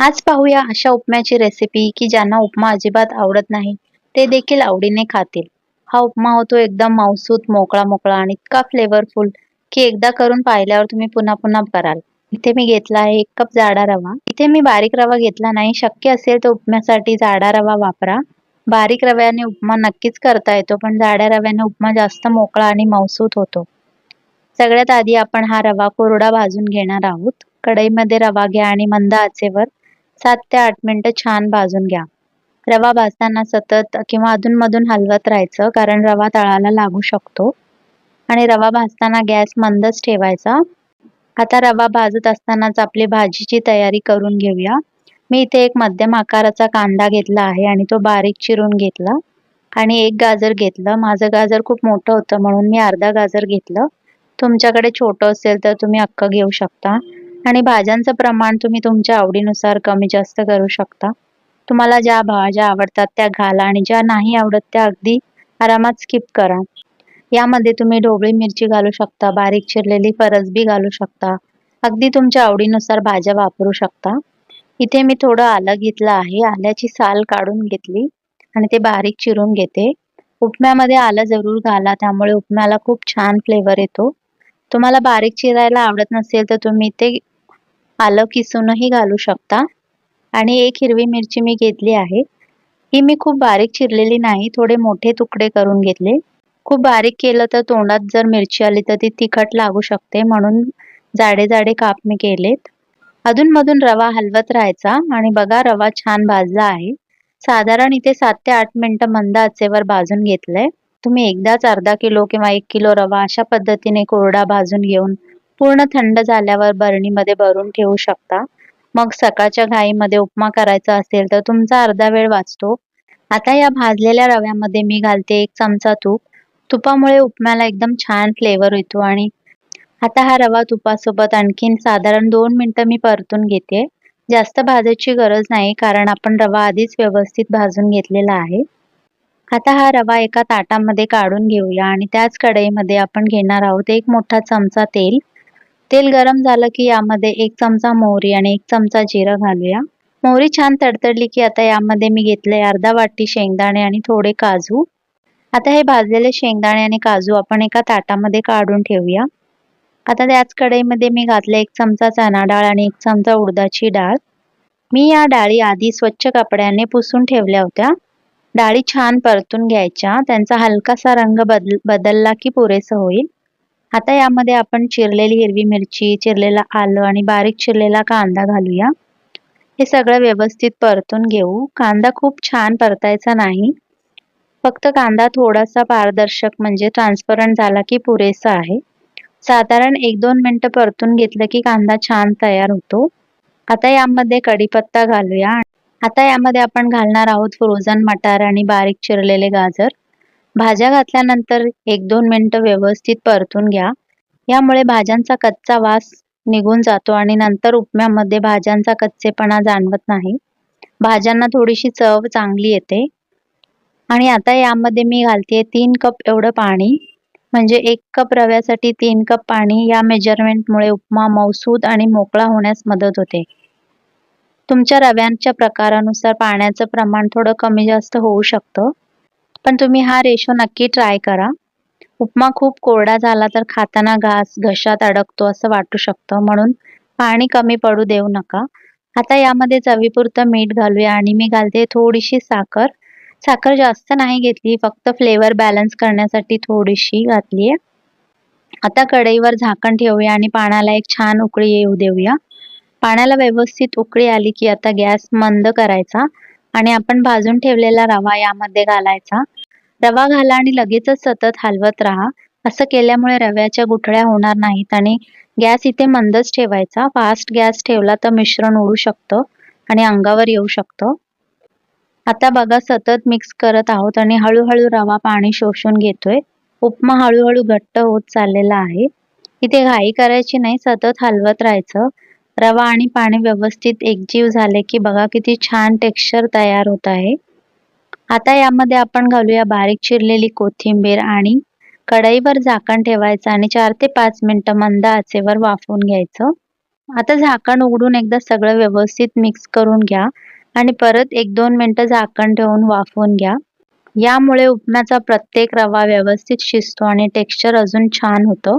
आज पाहूया अशा उपम्याची रेसिपी की ज्यांना उपमा अजिबात आवडत नाही ते देखील आवडीने खातील. हा उपमा होतो एकदम मऊसूत, मोकळा मोकळा आणि इतका फ्लेवरफुल की एकदा करून पाहिल्यावर तुम्ही पुन्हा पुन्हा कराल. इथे मी घेतला आहे 1 कप जाडा रवा. इथे मी बारीक रवा घेतला नाही. शक्य असेल तर उपम्यासाठी जाडा रवा वापरा. बारीक रव्याने उपमा नक्कीच करता येतो, पण जाड्या रव्याने उपमा जास्त मोकळा आणि मऊसूत होतो. सगळ्यात आधी आपण हा रवा कोरडा भाजून घेणार आहोत. कढईमध्ये रवा घ्या आणि मंद आचेवर 7 ते 8 मिनिटं छान भाजून घ्या. रवा भाजताना सतत किंवा अधूनमधून हलवत राहायचं, कारण रवा तळाला लागू शकतो. आणि रवा भाजताना गॅस मंदच ठेवायचा. आता रवा भाजत असतानाच आपली भाजीची तयारी करून घेऊया. मी इथे एक मध्यम आकाराचा कांदा घेतला आहे आणि तो बारीक चिरून घेतला आणि 1 गाजर घेतलं. माझं गाजर खूप मोठं होतं म्हणून मी अर्धा गाजर घेतलं. तुमच्याकडे छोटं असेल तर तुम्ही अख्खं घेऊ शकता आणि भाज्यांचं प्रमाण तुम्ही तुमच्या आवडीनुसार कमी जास्त करू शकता. तुम्हाला ज्या भाज्या आवडतात त्या घाला आणि ज्या नाही आवडत त्या अगदी आरामात स्किप करा. यामध्ये तुम्ही ढोबळी मिरची घालू शकता, बारीक चिरलेली फरसबी घालू शकता. अगदी तुमच्या आवडीनुसार भाज्या वापरू शकता. इथे मी थोडं आलं घेतलं आहे. आल्याची साल काढून घेतली आणि ते बारीक चिरून घेते. उपम्यामध्ये आलं जरूर घाला, त्यामुळे उपम्याला खूप छान फ्लेवर येतो. तुम्हाला बारीक चिरायला आवडत नसेल तर तुम्ही ते आलं किसूनही घालू शकता. आणि 1 हिरवी मिरची मी घेतली आहे. ही मी खूप बारीक चिरलेली नाही, थोडे मोठे तुकडे करून घेतले. खूप बारीक केलं तर तोंडात जर मिरची आली तर ती तिखट लागू शकते, म्हणून जाडे जाडे काप मी केलेत. अधूनमधून रवा हलवत राहायचा आणि बघा रवा छान भाजला आहे. साधारण इथे 7 ते 8 मिनिटं मंद आचेवर भाजून घेतलंय. तुम्ही एकदाच अर्धा किलो किंवा 1 किलो रवा अशा पद्धतीने कोरडा भाजून घेऊन पूर्ण थंड झाल्यावर बरणीमध्ये भरून ठेवू शकता. मग सकाळच्या घाईमध्ये उपमा करायचा असेल तर तुमचा अर्धा वेळ वाचतो. आता या भाजलेल्या रव्यामध्ये मी घालते 1 चमचा तूप. तुपामुळे उपम्याला एकदम छान फ्लेवर येतो आणि आता हा रवा तुपासोबत आणखीन साधारण 2 मिनिटं मी परतून घेते. जास्त भाजायची गरज नाही, कारण आपण रवा आधीच व्यवस्थित भाजून घेतलेला आहे. आता हा रवा एका ताटामध्ये काढून घेऊया आणि त्याच कढईमध्ये आपण घेणार आहोत 1 मोठा चमचा तेल. तेल गरम झालं की यामध्ये 1 चमचा मोहरी आणि 1 चमचा जिरं घालूया. मोहरी छान तडतडली की आता यामध्ये मी घेतलंय अर्धा वाटी शेंगदाणे आणि थोडे काजू. आता हे भाजलेले शेंगदाणे आणि काजू आपण एका ताटामध्ये काढून ठेवूया. आता त्याच कढईमध्ये मी घातले 1 चमचा चणा डाळ आणि 1 चमचा उडदाची डाळ. मी या डाळी आधी स्वच्छ कपड्याने पुसून ठेवल्या होत्या. डाळी छान परतून घ्यायच्या. त्यांचा हलकासा रंग बदलला की पुरेसं होईल. आता यामध्ये आपण चिरलेली हिरवी मिरची, चिरलेलं आलं आणि बारीक चिरलेला कांदा घालूया. हे सगळं व्यवस्थित परतून घेऊ. कांदा खूप छान परतायचा नाही. फक्त कांदा थोडासा पारदर्शक म्हणजे ट्रान्सपरंट झाला की पुरेसा आहे. साधारण 1-2 मिनिटं परतून घेतलं की कांदा छान तयार होतो. आता यामध्ये कढीपत्ता घालूया. आता यामध्ये आपण घालणार आहोत फ्रोझन मटार आणि बारीक चिरलेले गाजर. भाज्या घातल्यानंतर 1-2 मिनिटं व्यवस्थित परतून घ्या. यामुळे भाज्यांचा कच्चा वास निघून जातो आणि नंतर उपम्यामध्ये भाज्यांचा कच्चेपणा जाणवत नाही. भाज्यांना थोडीशी चव चांगली येते. आणि आता यामध्ये मी घालतेय 3 कप एवढं पाणी. म्हणजे 1 कप रव्यासाठी 3 कप पाणी. या मेजरमेंटमुळे उपमा मऊसूत आणि मोकळा होण्यास मदत होते. तुमच्या रव्यांच्या प्रकारानुसार पाण्याचं प्रमाण थोडं कमी जास्त होऊ शकतं. पण तुम्ही हा रेशो नक्की ट्राय करा. उपमा खूप कोरडा झाला तर खाताना घशात अडकतो असं वाटू शकतं, म्हणून पाणी कमी पडू देऊ नका. आता यामध्ये चवीपुरतं मीठ घालूया आणि मी घालते थोडीशी साखर. साखर जास्त नाही घेतली, फक्त फ्लेवर बॅलन्स करण्यासाठी थोडीशी घातली आहे. आता कढईवर झाकण ठेवूया आणि पाण्याला एक छान उकळी येऊ देऊया. पाण्याला व्यवस्थित उकळी आली की आता गॅस मंद करायचा आणि आपण भाजून ठेवलेला रवा यामध्ये घालायचा. रवा घाला आणि लगेचच सतत हलवत राहा. असं केल्यामुळे रव्याच्या गुठळ्या होणार नाहीत आणि गॅस इथे मंदच ठेवायचा. फास्ट गॅस ठेवला तर मिश्रण उडू शकतं आणि अंगावर येऊ शकतं. आता बघा सतत मिक्स करत आहोत आणि हळूहळू रवा पाणी शोषून घेतोय. उपमा हळूहळू घट्ट होत चाललेला आहे. इथे घाई करायची नाही, सतत हलवत राहायचं. रवा आणि पाणी व्यवस्थित एकजीव झाले की बघा किती छान टेक्स्चर तयार होत आहे. आता यामध्ये आपण घालूया बारीक चिरलेली कोथिंबीर आणि कढईवर झाकण ठेवायचं आणि 4 ते 5 मिनिटं मंद आचेवर वाफवून घ्यायचं. आता झाकण उघडून एकदा सगळं व्यवस्थित मिक्स करून घ्या आणि परत 1-2 मिनिटं झाकण ठेवून वाफवून घ्या. यामुळे उपम्याचा प्रत्येक रवा व्यवस्थित शिजतो आणि टेक्स्चर अजून छान होतं.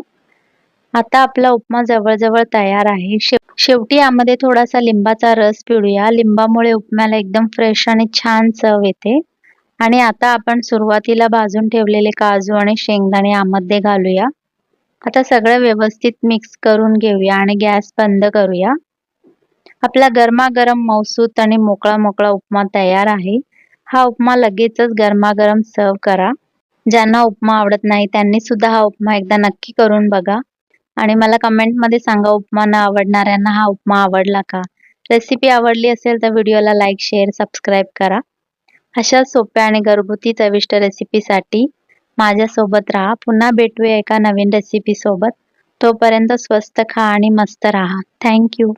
आता आपला उपमा जवळ तयार आहे. शेवटी यामध्ये थोडासा लिंबाचा रस पिळूया. लिंबामुळे उपम्याला एकदम फ्रेश आणि छान चव येते. आणि आता आपण सुरुवातीला भाजून ठेवलेले काजू आणि शेंगदाणे यामध्ये घालूया. आता सगळं व्यवस्थित मिक्स करून घेऊया आणि गॅस बंद करूया. आपला गरमागरम मऊसूत आणि मोकळा उपमा तयार आहे. हा उपमा लगेचच गरमागरम सर्व करा. ज्यांना उपमा आवडत नाही त्यांनी सुद्धा हा उपमा एकदा नक्की करून बघा आणि मला कमेंटमध्ये सांगा उपमा न आवडणाऱ्यांना हा उपमा आवडला का? रेसिपी आवडली असेल तर व्हिडिओला लाईक, शेअर, सबस्क्राईब करा. अशा सोप्या आणि घरगुती चविष्ट रेसिपीसाठी माझ्यासोबत राहा. पुन्हा भेटूया एका नवीन रेसिपी सोबत. तोपर्यंत स्वस्त खा आणि मस्त राहा. Thank you.